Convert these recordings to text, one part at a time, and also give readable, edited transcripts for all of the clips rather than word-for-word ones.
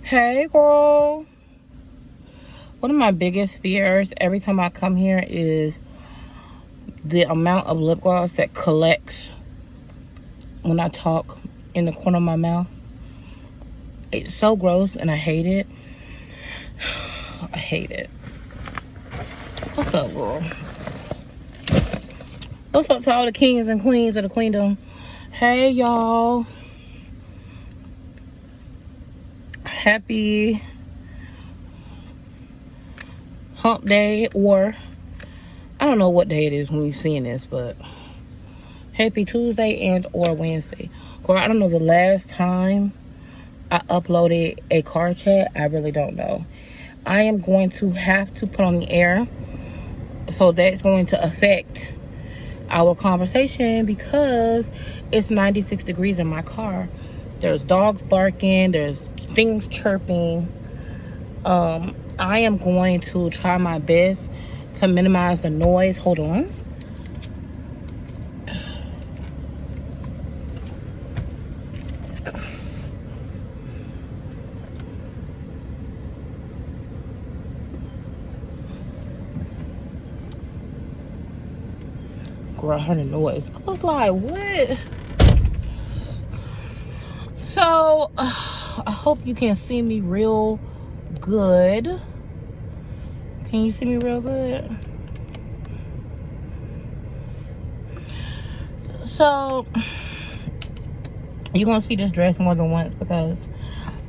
Hey girl. One of my biggest fears every time I come here is the amount of lip gloss that collects when I talk in the corner of my mouth. It's so gross and I hate it. I hate it. What's up, girl? What's up to all the kings and queens of the queendom? Hey, y'all. Happy hump day, or I don't know what day it is when you're seeing this, but happy Tuesday and or Wednesday. Girl, I don't know the last time I uploaded a car chat. I really don't know. I am going to have to put on the air, so that's going to affect our conversation because it's 96 degrees in my car. There's dogs barking, there's things chirping. I am going to try my best to minimize the noise. Hold on. Girl, I heard a noise. I was like, what? So, I hope you can see me real good. Can you see me real good? So, you're going to see this dress more than once because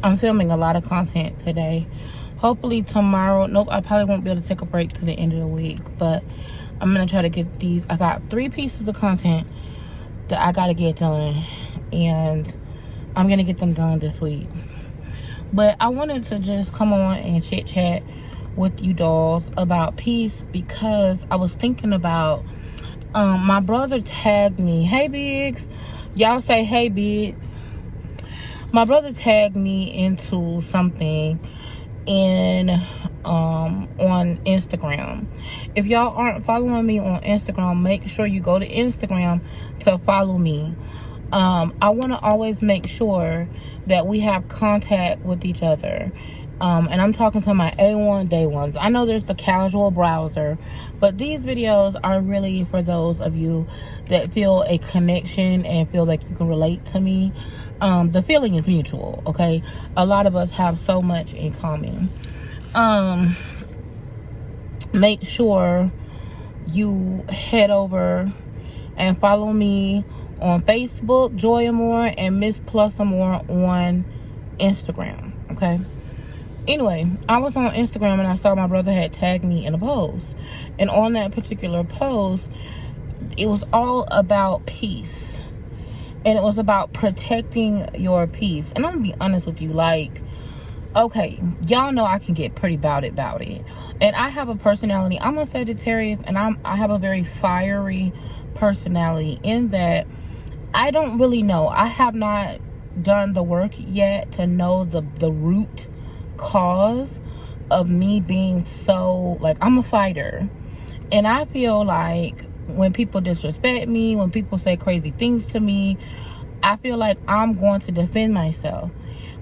I'm filming a lot of content today. Hopefully tomorrow, nope, I probably won't be able to take a break to the end of the week, but I'm going to try to get these. I got 3 pieces of content that I got to get done, and I'm going to get them done this week. But I wanted to just come on and chit chat with you dolls about peace because I was thinking about my brother tagged me. Hey Biggs, y'all say hey Biggs. My brother tagged me into something on Instagram. If y'all aren't following me on Instagram, make sure you go to Instagram to follow me. I want to always make sure that we have contact with each other. And I'm talking to my A1 day ones. I know there's the casual browser, but these videos are really for those of you that feel a connection and feel like you can relate to me. The feeling is mutual, okay? A lot of us have so much in common. Make sure you head over and follow me on Facebook, Joy Amor, and Miss Plus Amor on Instagram, okay? Anyway, I was on Instagram and I saw my brother had tagged me in a post. And on that particular post, it was all about peace. And it was about protecting your peace. And I'm going to be honest with you, like, okay, y'all know I can get pretty about it. And I have a personality. I'm a Sagittarius, and I have a very fiery personality in that I don't really know. I have not done the work yet to know the root cause of me being so, like, I'm a fighter. And I feel like when people disrespect me, when people say crazy things to me, I feel like I'm going to defend myself.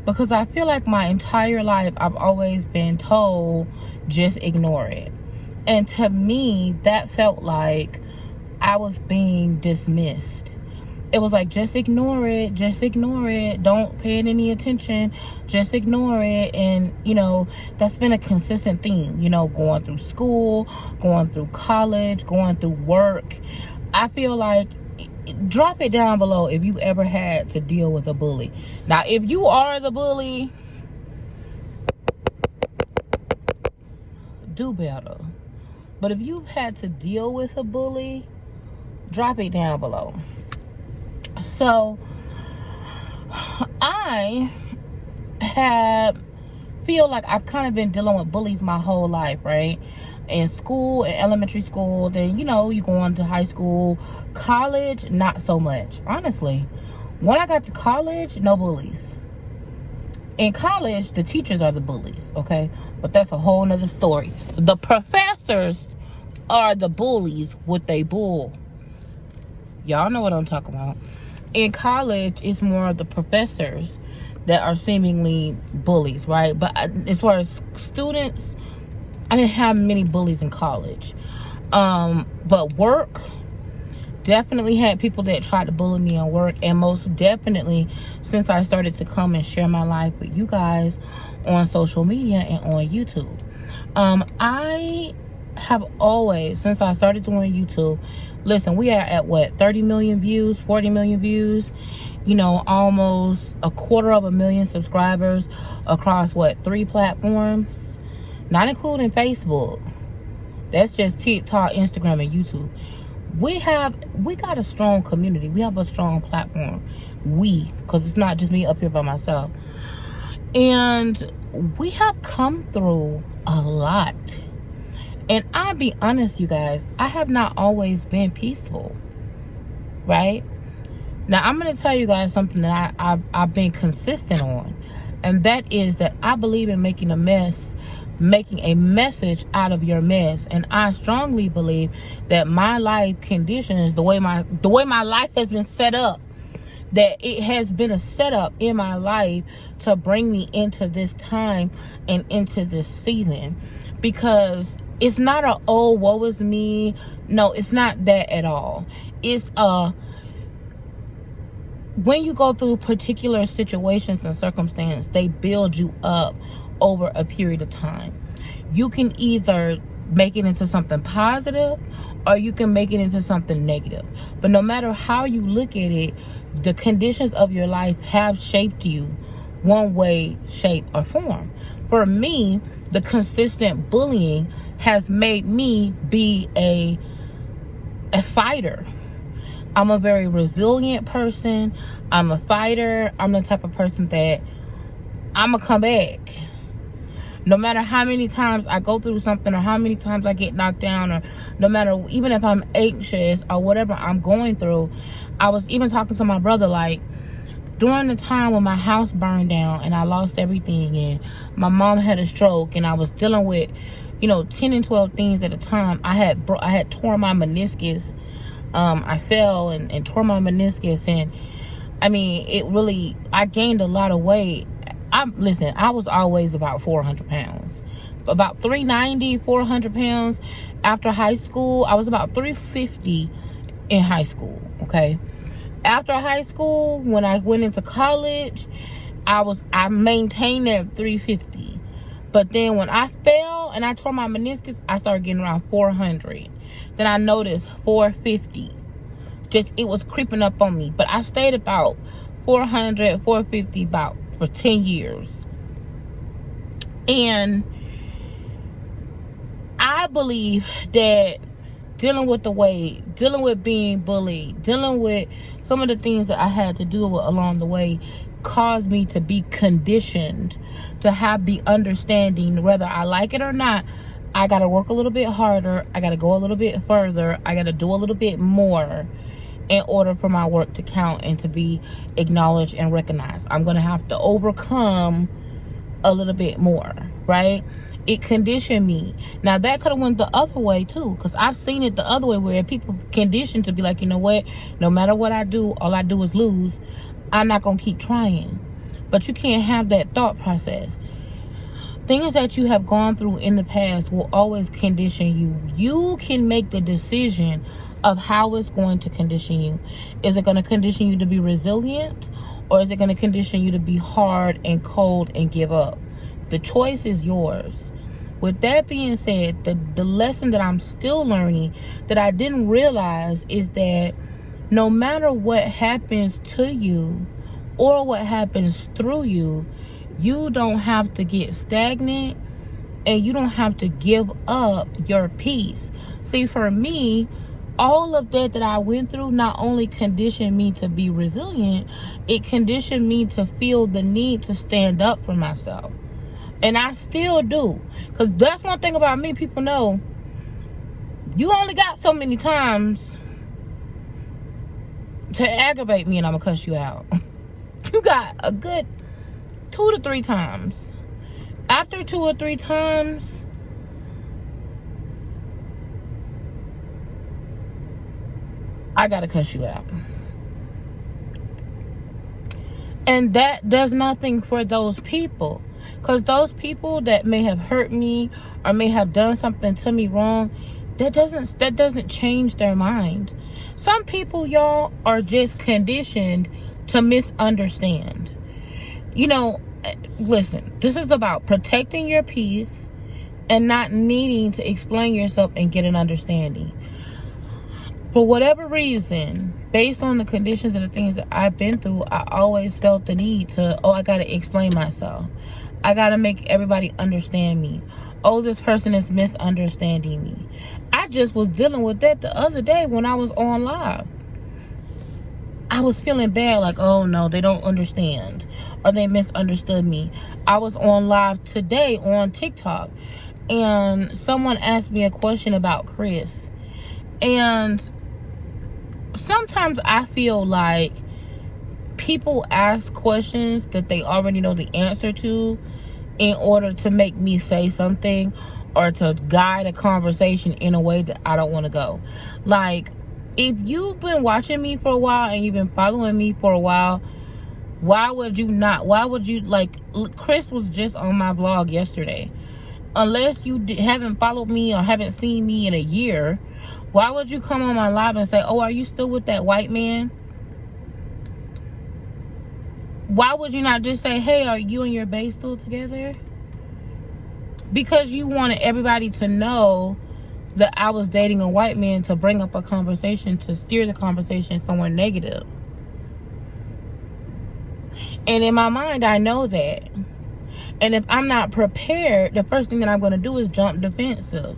Because I feel like my entire life I've always been told, just ignore it. And to me, that felt like I was being dismissed. It was like, just ignore it, don't pay it any attention, just ignore it. And you know, that's been a consistent theme, you know, going through school, going through college, going through work. I feel like, drop it down below if you ever had to deal with a bully. Now, if you are the bully, do better. But if you've had to deal with a bully, drop it down below. So, I feel like I've kind of been dealing with bullies my whole life, right? In school, in elementary school, then, you know, you go on to high school. College, not so much. Honestly, when I got to college, no bullies. In college, the teachers are the bullies, okay? But that's a whole nother story. The professors are the bullies with they bull. Y'all know what I'm talking about. In college, it's more of the professors that are seemingly bullies, right? But as far as students, I didn't have many bullies in college. But work, definitely had people that tried to bully me at work. And most definitely, since I started to come and share my life with you guys on social media and on YouTube. I have always, since I started doing YouTube, listen, we are at what, 30 million views, 40 million views, you know, almost 250,000 subscribers across what, 3 platforms, not including Facebook. That's just TikTok, Instagram, and YouTube. We got a strong community. We have a strong platform. Because it's not just me up here by myself. And we have come through a lot. And I'll be honest, you guys, I have not always been peaceful, right? Now, I'm going to tell you guys something that I've been consistent on. And that is that I believe in making a message out of your mess. And I strongly believe that my life conditions, the way my life has been set up, that it has been a setup in my life to bring me into this time and into this season. Because it's not a, oh, woe is me. No, it's not that at all. It's when you go through particular situations and circumstances, they build you up over a period of time. You can either make it into something positive or you can make it into something negative. But no matter how you look at it, the conditions of your life have shaped you one way, shape, or form. For me, the consistent bullying has made me be a fighter. I'm a very resilient person. I'm a fighter. I'm the type of person that I'm going to come back. No matter how many times I go through something or how many times I get knocked down, or no matter, even if I'm anxious or whatever I'm going through. I was even talking to my brother, like, during the time when my house burned down and I lost everything and my mom had a stroke and I was dealing with, you know, 10 and 12 things at a time. I had torn my meniscus. I fell and tore my meniscus, and I mean, I gained a lot of weight. Listen, I was always about 400 pounds. About 390, 400 pounds. After high school, I was about 350 in high school, okay? After high school, when I went into college, I maintained that 350. But then when I fell and I tore my meniscus, I started getting around 400. Then I noticed 450. It was creeping up on me. But I stayed about 400, 450 about for 10 years. And I believe that dealing with the weight, dealing with being bullied, dealing with some of the things that I had to do along the way caused me to be conditioned to have the understanding, whether I like it or not, I got to work a little bit harder, I got to go a little bit further, I got to do a little bit more in order for my work to count and to be acknowledged and recognized. I'm going to have to overcome a little bit more, right? It conditioned me. Now, that could have went the other way, too, because I've seen it the other way where people conditioned to be like, you know what? No matter what I do, all I do is lose. I'm not going to keep trying. But you can't have that thought process. Things that you have gone through in the past will always condition you. You can make the decision of how it's going to condition you. Is it going to condition you to be resilient, or is it going to condition you to be hard and cold and give up? The choice is yours. With that being said, the lesson that I'm still learning that I didn't realize is that no matter what happens to you or what happens through you, you don't have to get stagnant and you don't have to give up your peace. See, for me, all of that I went through not only conditioned me to be resilient, it conditioned me to feel the need to stand up for myself. And I still do. Because that's one thing about me, people know. You only got so many times to aggravate me and I'm going to cuss you out. You got a good 2 to 3 times. After 2 or 3 times, I gotta cuss you out. And that does nothing for those people. Because those people that may have hurt me or may have done something to me wrong, that doesn't change their mind. Some people, y'all, are just conditioned to misunderstand. You know, listen, this is about protecting your peace and not needing to explain yourself and get an understanding. For whatever reason, based on the conditions and the things that I've been through, I always felt the need to, I got to explain myself. I got to make everybody understand me. Oh, this person is misunderstanding me. I just was dealing with that the other day when I was on live. I was feeling bad, like, oh no, they don't understand or they misunderstood me. I was on live today on TikTok and someone asked me a question about Chris. And sometimes I feel like people ask questions that they already know the answer to in order to make me say something or to guide a conversation in a way that I don't want to go. Like, if you've been watching me for a while and you've been following me for a while, why would you, like, Chris was just on my vlog yesterday. Unless you haven't followed me or haven't seen me in a year, why would you come on my live and say, oh, are you still with that white man? Why would you not just say, hey, are you and your bae still together? Because you wanted everybody to know that I was dating a white man to bring up a conversation, to steer the conversation somewhere negative. And in my mind, I know that. And if I'm not prepared, the first thing that I'm going to do is jump defensive.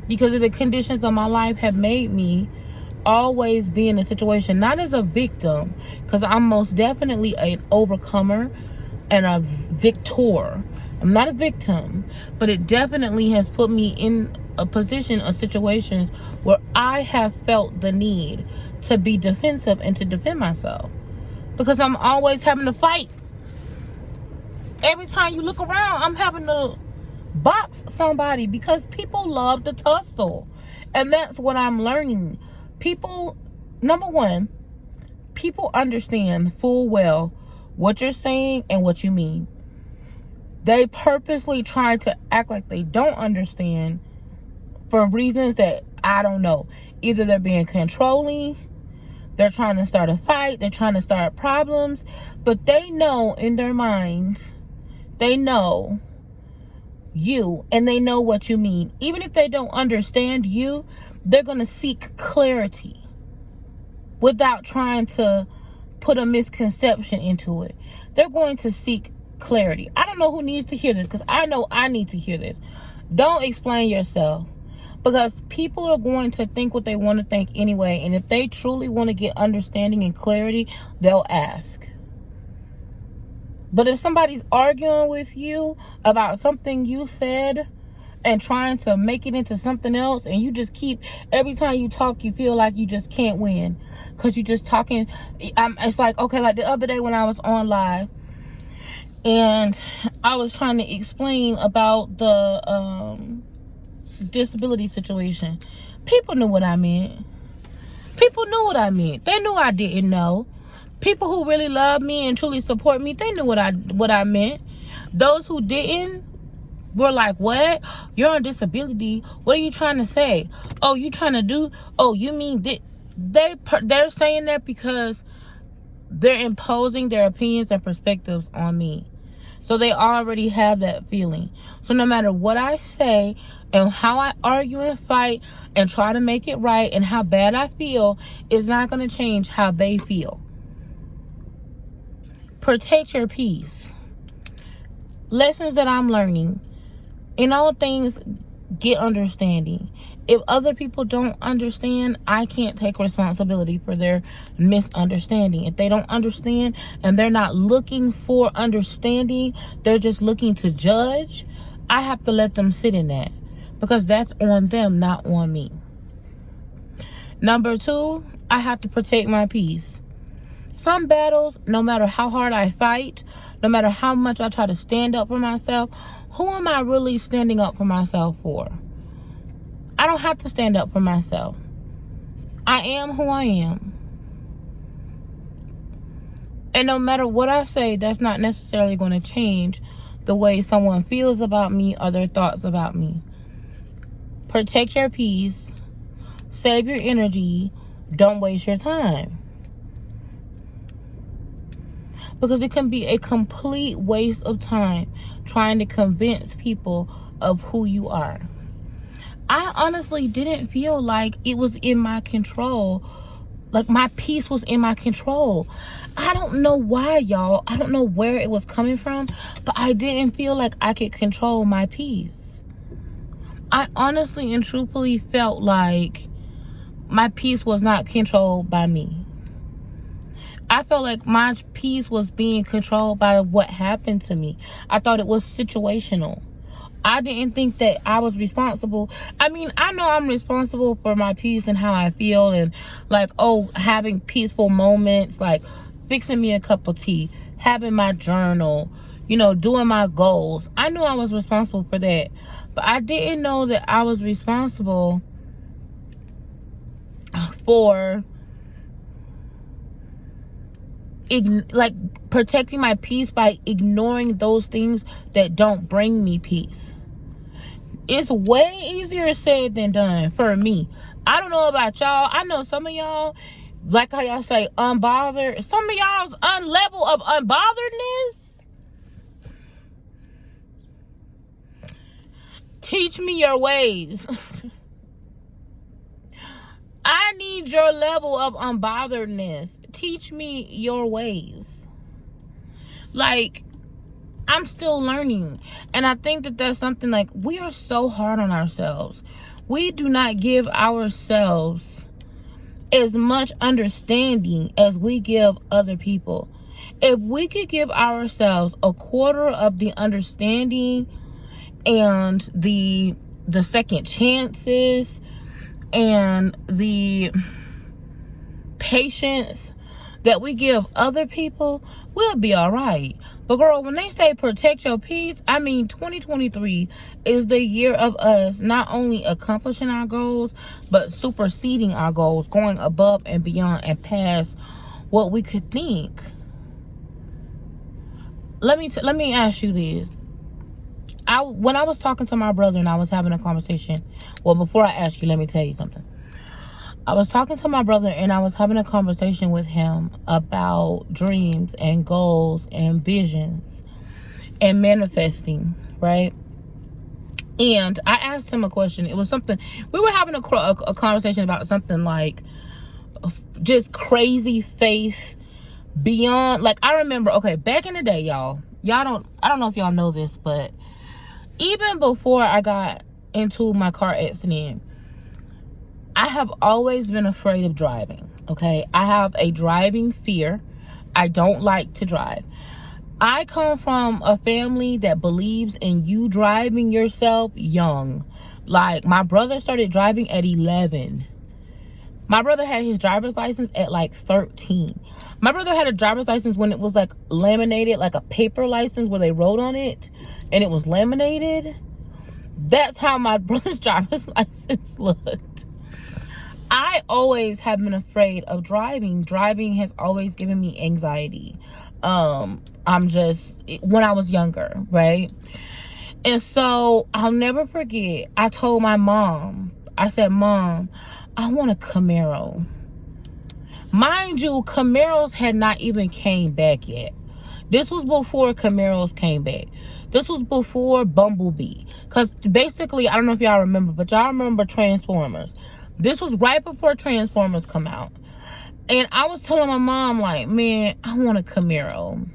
Because of the conditions of my life have made me always be in a situation, not as a victim, because I'm most definitely an overcomer and a victor. I'm not a victim, but it definitely has put me in a position of situations where I have felt the need to be defensive and to defend myself. Because I'm always having to fight. Every time you look around, I'm having to box somebody because people love to tussle. And that's what I'm learning. People, number one, people understand full well what you're saying and what you mean. They purposely try to act like they don't understand for reasons that I don't know. Either they're being controlling, they're trying to start a fight, they're trying to start problems, but they know in their minds, they know you and they know what you mean. Even if they don't understand you, they're going to seek clarity without trying to put a misconception into it. They're going to seek clarity. I don't know who needs to hear this, because I know I need to hear this. Don't explain yourself, because people are going to think what they want to think anyway. And if they truly want to get understanding and clarity, they'll ask. But if somebody's arguing with you about something you said and trying to make it into something else, and you just keep, every time you talk, you feel like you just can't win because you're just talking. It's like, okay, like the other day when I was on live and I was trying to explain about the disability situation. People knew what I meant. People knew what I meant. They knew I didn't know. People who really love me and truly support me, they knew what I meant. Those who didn't were like, what? You're on disability. What are you trying to say? Oh, you trying to do? Oh, you mean they're saying that because they're imposing their opinions and perspectives on me. So they already have that feeling. So no matter what I say and how I argue and fight and try to make it right and how bad I feel, is not going to change how they feel. Protect your peace. Lessons that I'm learning. In all things, get understanding. If other people don't understand, I can't take responsibility for their misunderstanding. If they don't understand and they're not looking for understanding, they're just looking to judge, I have to let them sit in that, because that's on them, not on me. Number two, I have to protect my peace. Some battles, no matter how hard I fight, no matter how much I try to stand up for myself, who am I really standing up for myself for? I don't have to stand up for myself. I am who I am. And no matter what I say, that's not necessarily going to change the way someone feels about me or their thoughts about me. Protect your peace. Save your energy. Don't waste your time. Because it can be a complete waste of time trying to convince people of who you are. I honestly didn't feel like it was in my control. Like my peace was in my control. I don't know why, y'all. I don't know where it was coming from, but I didn't feel like I could control my peace. I honestly and truthfully felt like my peace was not controlled by me. I felt like my peace was being controlled by what happened to me. I thought it was situational. I didn't think that I was responsible. I mean, I know I'm responsible for my peace and how I feel, and like, oh, having peaceful moments, like fixing me a cup of tea, having my journal, you know, doing my goals. I knew I was responsible for that, but I didn't know that I was responsible for like protecting my peace by ignoring those things that don't bring me peace. It's way easier said than done for me. I don't know about y'all. I know some of y'all, like how y'all say unbothered, some of y'all's level of unbotheredness. Teach me your ways. I need your level of unbotheredness. Teach me your ways. Like, I'm still learning. And I think that that's something, like, we are so hard on ourselves. We do not give ourselves as much understanding as we give other people. If we could give ourselves a quarter of the understanding and the second chances and the patience that we give other people, we'll be all right. But girl, when they say protect your peace, I mean 2023 is the year of us not only accomplishing our goals, but superseding our goals, going above and beyond and past what we could think. Let me ask you this. When I was talking to my brother and I was having a conversation, well, before I ask you, let me tell you something. I was talking to my brother and I was having a conversation with him about dreams and goals and visions and manifesting, right? And I asked him a question. It was something, we were having a conversation about something like just crazy faith beyond, like, I remember, okay, back in the day, I don't know if y'all know this, but even before I got into my car accident, I have always been afraid of driving, okay? I have a driving fear. I don't like to drive. I come from a family that believes in you driving yourself young. Like, my brother started driving at 11. My brother had his driver's license at like 13. My brother had a driver's license when it was like laminated, like a paper license where they wrote on it and it was laminated. That's how my brother's driver's license looked. I always have been afraid of driving. Driving has always given me anxiety. When I was younger, right? And so I'll never forget, I told my mom, I said, Mom, I want a Camaro. Mind you, Camaros had not even came back yet. This was before Camaros came back. This was before Bumblebee. Because basically, I don't know if y'all remember, but y'all remember Transformers. This was right before Transformers come out. And I was telling my mom, like, man, I want a Camaro.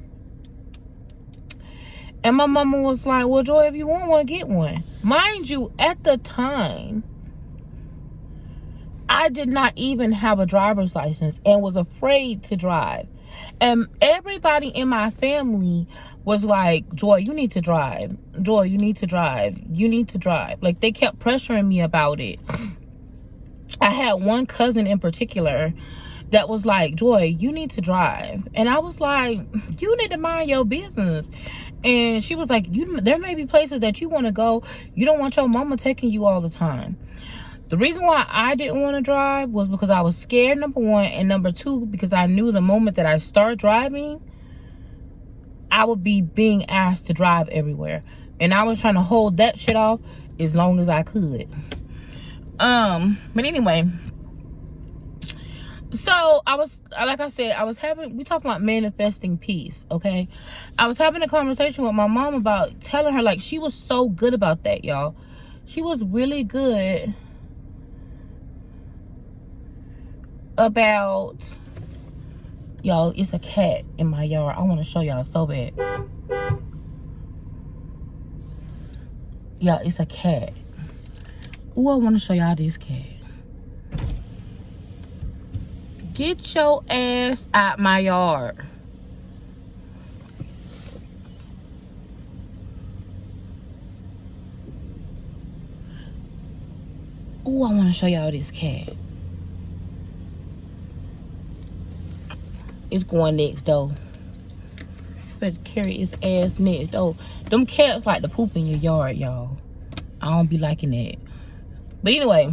And my mama was like, well, Joy, if you want one, get one. Mind you, at the time, I did not even have a driver's license and was afraid to drive. And everybody in my family was like, Joy, you need to drive. Joy, you need to drive. You need to drive. Like, they kept pressuring me about it. I had one cousin in particular that was like, Joy, you need to drive. And I was like, you need to mind your business. And she was like, there may be places that you want to go. You don't want your mama taking you all the time. The reason why I didn't want to drive was because I was scared, number one. And number two, because I knew the moment that I start driving, I would be being asked to drive everywhere. And I was trying to hold that shit off as long as I could. But anyway, so I was, like I said, we talking about manifesting peace, okay? I was having a conversation with my mom about telling her, like, she was so good about that, y'all. She was really good about, y'all, it's a cat in my yard. I want to show y'all so bad. Yeah, it's a cat. Ooh, I want to show y'all this cat. Get your ass out my yard. Ooh, I want to show y'all this cat. It's going next door. Better carry its ass next door. Them cats like to poop in your yard, y'all. I don't be liking that. But anyway,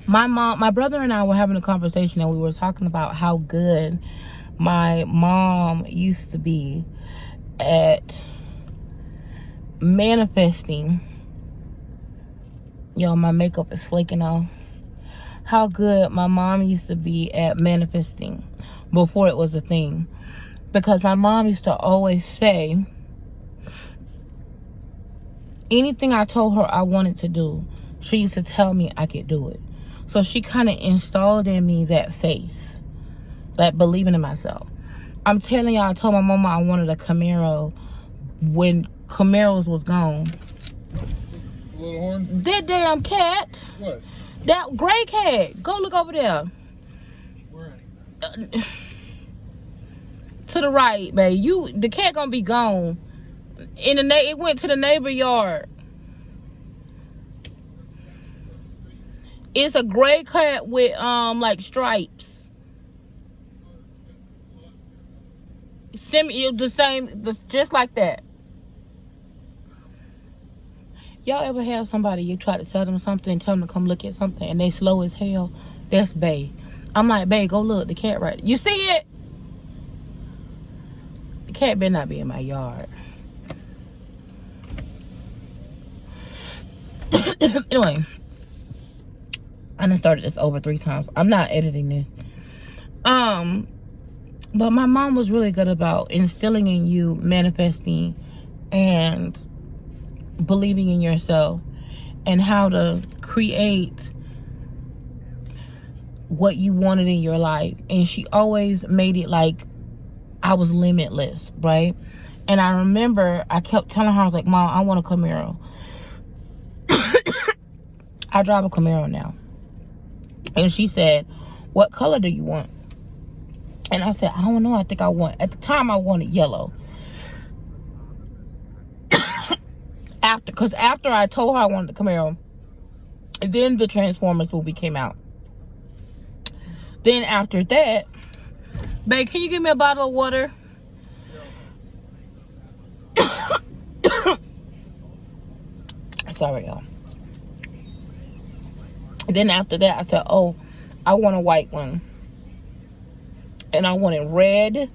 my brother and I were having a conversation, and we were talking about how good my mom used to be at manifesting. Yo, my makeup is flaking off. How good my mom used to be at manifesting before it was a thing. Because my mom used to always say, anything I told her I wanted to do, she used to tell me I could do it. So she kind of installed in me that faith, that believing in myself. I'm telling y'all, I told my mama I wanted a Camaro when Camaros was gone. A little horn? That damn cat. What? That gray cat. Go look over there. Where? To the right, babe. The cat gonna be gone. It went to the neighbor yard. It's a gray cat with like stripes. The same, just like that. Y'all ever have somebody you try to tell them something, tell them to come look at something, and they slow as hell? That's bae. I'm like, bae, go look, the cat right. You see it? The cat better not be in my yard. Anyway, I done started this over 3 times. I'm not editing this. But my mom was really good about instilling in you manifesting and believing in yourself and how to create what you wanted in your life. And she always made it like I was limitless, right? And I remember I kept telling her, I was like, Mom, I want a Camaro. I drive a Camaro now. And she said, what color do you want? And I said, I don't know. I think I want, at the time I wanted yellow. Because after I told her I wanted the Camaro, then the Transformers movie came out. Then after that, babe, can you give me a bottle of water? Sorry, y'all. Then after that, I said, oh, I want a white one. And I want it red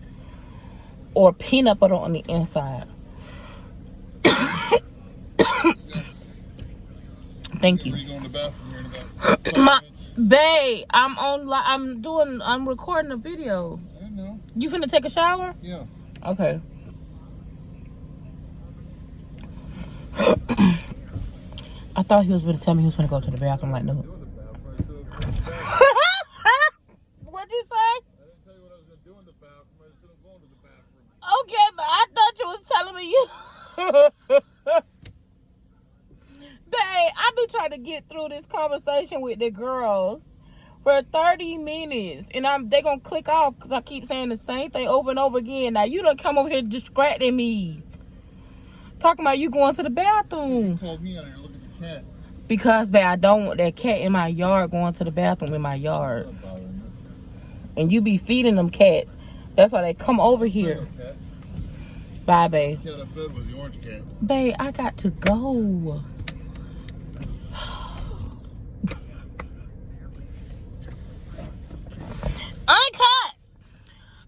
or peanut butter on the inside. Thank you. Babe, I'm recording a video. I don't know. You finna take a shower? Yeah. Okay. I thought he was gonna tell me he was gonna go to the bathroom. Like, no. What'd you say? I didn't tell you what I was gonna do in the bathroom. I said I'm going to the bathroom. Okay, but I thought you was telling me you. Babe, I've been trying to get through this conversation with the girls for 30 minutes. And they gonna click off because I keep saying the same thing over and over again. Now, you done come over here distracting me. Talking about you going to the bathroom. You called me out here to look at the cat. Because, babe, I don't want that cat in my yard going to the bathroom in my yard. And you be feeding them cats. That's why they come over here. Bye, babe. The cat I fed was the orange cat. Babe, I got to go. Uncut.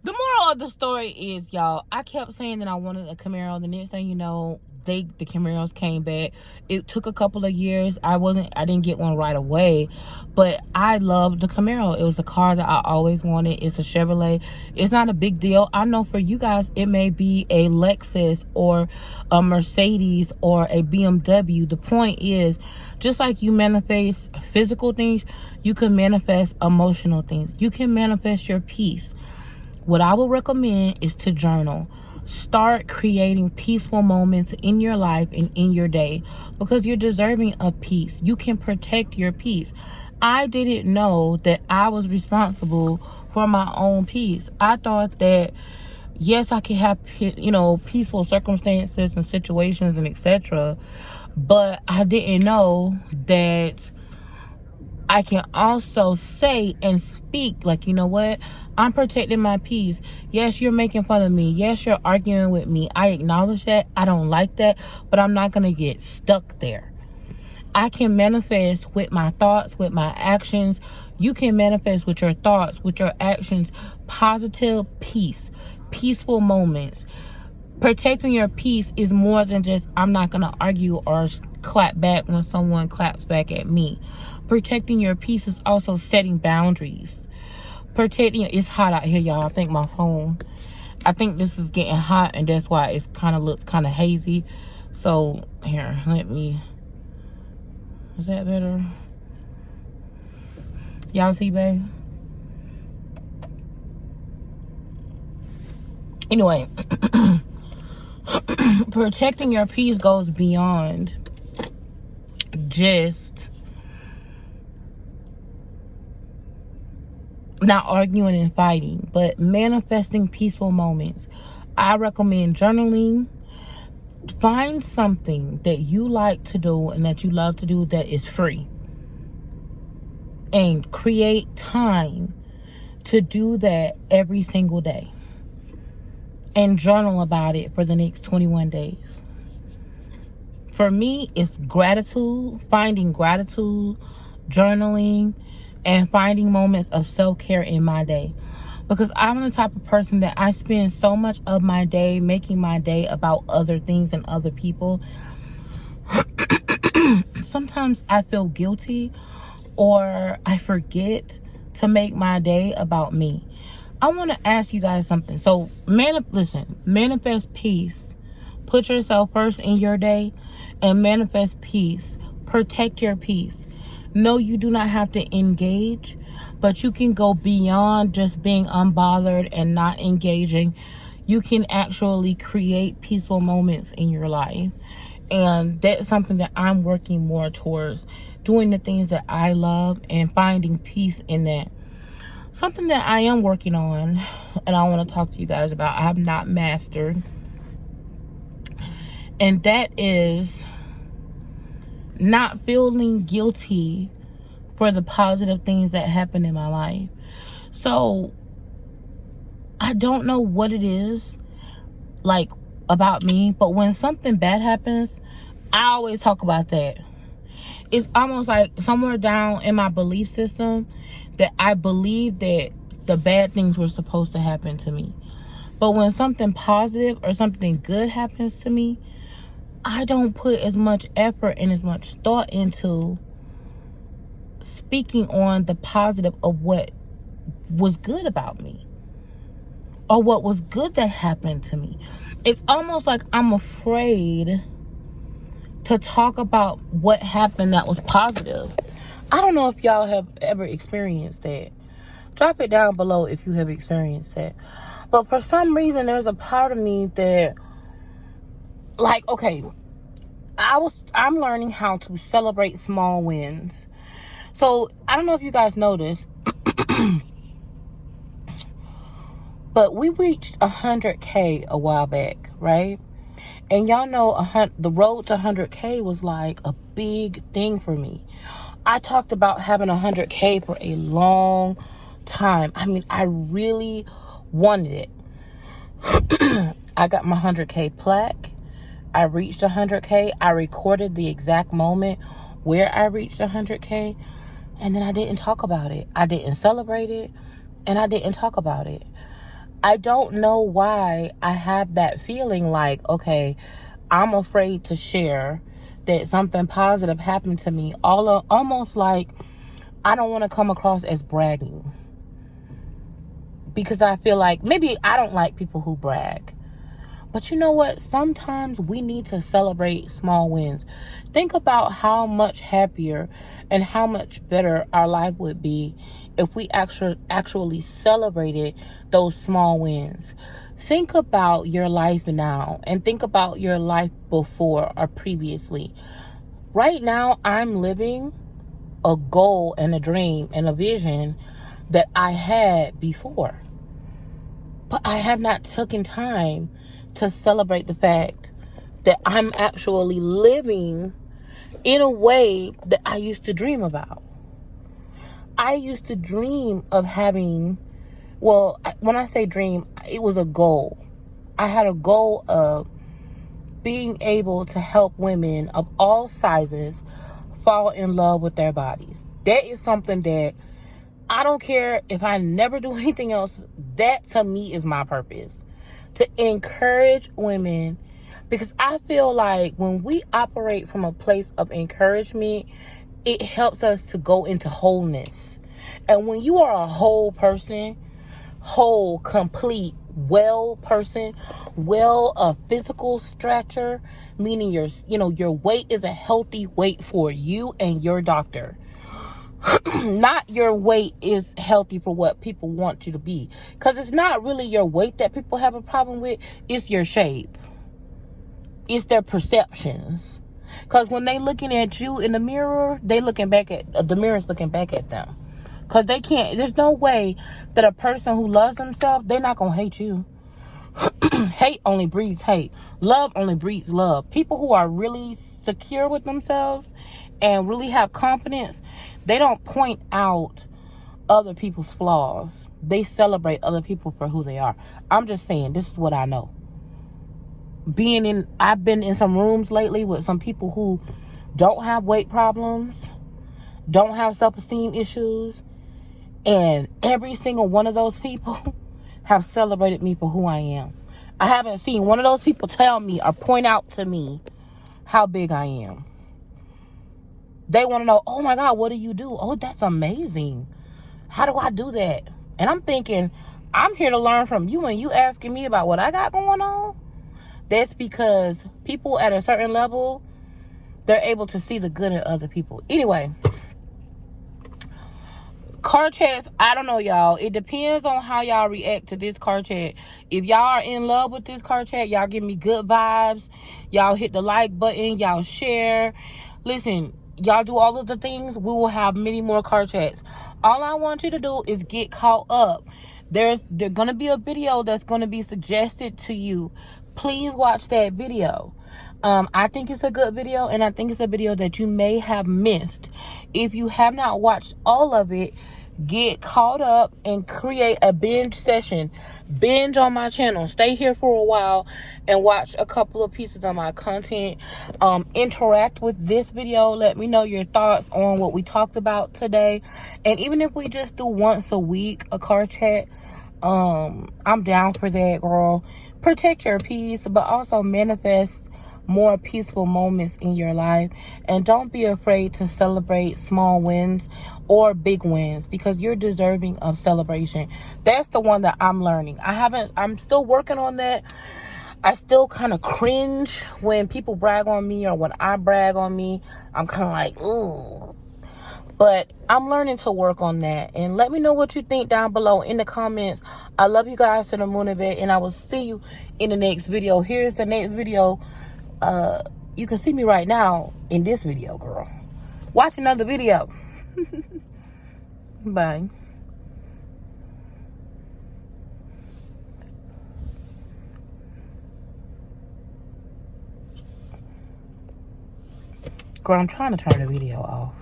The moral moral of the story is, y'all, I kept saying that I wanted a Camaro. The next thing you know, the Camaros came back. It took a couple of years. I didn't get one right away, but I loved the Camaro. It was a car that I always wanted. It's a Chevrolet. It's not a big deal. I know for you guys, it may be a Lexus or a Mercedes or a BMW. The point is, just like you manifest physical things, you can manifest emotional things. You can manifest your peace. What I would recommend is to journal. Start creating peaceful moments in your life and in your day, because you're deserving of peace. You can protect your peace. I didn't know that I was responsible for my own peace. I thought that, yes, I could have, peaceful circumstances and situations and etc. But I didn't know that I can also say and speak like, you know what? I'm protecting my peace. Yes, you're making fun of me. Yes, you're arguing with me. I acknowledge that. I don't like that, but I'm not going to get stuck there. I can manifest with my thoughts, with my actions. You can manifest with your thoughts, with your actions, positive peace, peaceful moments. Protecting your peace is more than just, I'm not going to argue or clap back when someone claps back at me. Protecting your peace is also setting boundaries. It's hot out here, y'all. I think this is getting hot, and that's why it looks kind of hazy. So here, is that better? Y'all see, babe? Anyway, protecting your peace goes beyond just not arguing and fighting, but manifesting peaceful moments. I recommend journaling. Find something that you like to do and that you love to do that is free, and create time to do that every single day, and journal about it for the next 21 days. For me, it's gratitude, finding gratitude, journaling, and finding moments of self-care in my day. Because I'm the type of person that I spend so much of my day making my day about other things and other people. Sometimes I feel guilty, or I forget to make my day about me. I want to ask you guys something. So, manifest peace. Put yourself first in your day and manifest peace. Protect your peace. No, you do not have to engage, but you can go beyond just being unbothered and not engaging. You can actually create peaceful moments in your life. And that's something that I'm working more towards, doing the things that I love and finding peace in that. Something that I am working on, and I want to talk to you guys about, I have not mastered, and that is not feeling guilty for the positive things that happen in my life. So I don't know what it is like about me, but when something bad happens, I always talk about that. It's almost like somewhere down in my belief system that I believe that the bad things were supposed to happen to me. But when something positive or something good happens to me, I don't put as much effort and as much thought into speaking on the positive of what was good about me or what was good that happened to me. It's almost like I'm afraid to talk about what happened that was positive. I don't know if y'all have ever experienced that. Drop it down below if you have experienced that. But for some reason, there's a part of me that, like, okay, I'm learning how to celebrate small wins. So I don't know if you guys noticed, but we reached 100K a while back, right? And y'all know the road to 100K was like a big thing for me. I talked about having 100K for a long time. I mean, I really wanted it. I got my 100K plaque. I reached 100K. I recorded the exact moment where I reached 100K. And then I didn't talk about it. I didn't celebrate it. And I didn't talk about it. I don't know why I have that feeling like, okay, I'm afraid to share that something positive happened to me. Almost like I don't want to come across as bragging. Because I feel like maybe I don't like people who brag. But you know what? Sometimes we need to celebrate small wins. Think about how much happier and how much better our life would be if we actually celebrated those small wins. Think about your life now and think about your life before or previously. Right now, I'm living a goal and a dream and a vision that I had before. But I have not taken time to celebrate the fact that I'm actually living in a way that I used to dream about. I used to dream of having, well, when I say dream, it was a goal. I had a goal of being able to help women of all sizes fall in love with their bodies. That is something that I don't care if I never do anything else. That to me is my purpose. To encourage women. Because I feel like when we operate from a place of encouragement, it helps us to go into wholeness. And when you are a whole person, whole, complete, well person, well, a physical stature, meaning your weight is a healthy weight for you and your doctor. Not your weight is healthy for what people want you to be. Because it's not really your weight that people have a problem with. It's your shape. It's their perceptions. Because when they looking at you in the mirror, the mirror's looking back at them. Because there's no way that a person who loves themselves, they're not going to hate you. Hate only breeds hate. Love only breeds love. People who are really secure with themselves and really have confidence, they don't point out other people's flaws. They celebrate other people for who they are. I'm just saying, this is what I know. I've been in some rooms lately with some people who don't have weight problems, don't have self-esteem issues, and every single one of those people have celebrated me for who I am. I haven't seen one of those people tell me or point out to me how big I am. They want to know, oh my God, what do you do? Oh, that's amazing. How do I do that? And I'm thinking, I'm here to learn from you, and you asking me about what I got going on? That's because people at a certain level, they're able to see the good in other people. Anyway, car chats, I don't know, y'all. It depends on how y'all react to this car chat. If y'all are in love with this car chat, y'all give me good vibes. Y'all hit the like button. Y'all share. Listen, y'all do all of the things. We will have many more car chats. All I want you to do is get caught up. There's going to be a video that's going to be suggested to you. Please watch that video. I think it's a good video, and I think it's a video that you may have missed. If you have not watched all of it, get caught up and create a binge session. Binge on my channel. Stay here for a while and watch a couple of pieces of my content. Interact with this video. Let me know your thoughts on what we talked about today. And even if we just do once a week a car chat, I'm down for that, girl. Protect your peace, but also manifest more peaceful moments in your life. And don't be afraid to celebrate small wins or big wins, because you're deserving of celebration. That's the one that I'm learning. I'm still working on that. I still kind of cringe when people brag on me, or when I brag on me. I'm kind of like, ooh. But I'm learning to work on that. And let me know what you think down below in the comments. I love you guys to the moon and back, and I will see you in the next video. Here's the next video. You can see me right now in this video, girl. Watch another video. Bye. Girl, I'm trying to turn the video off.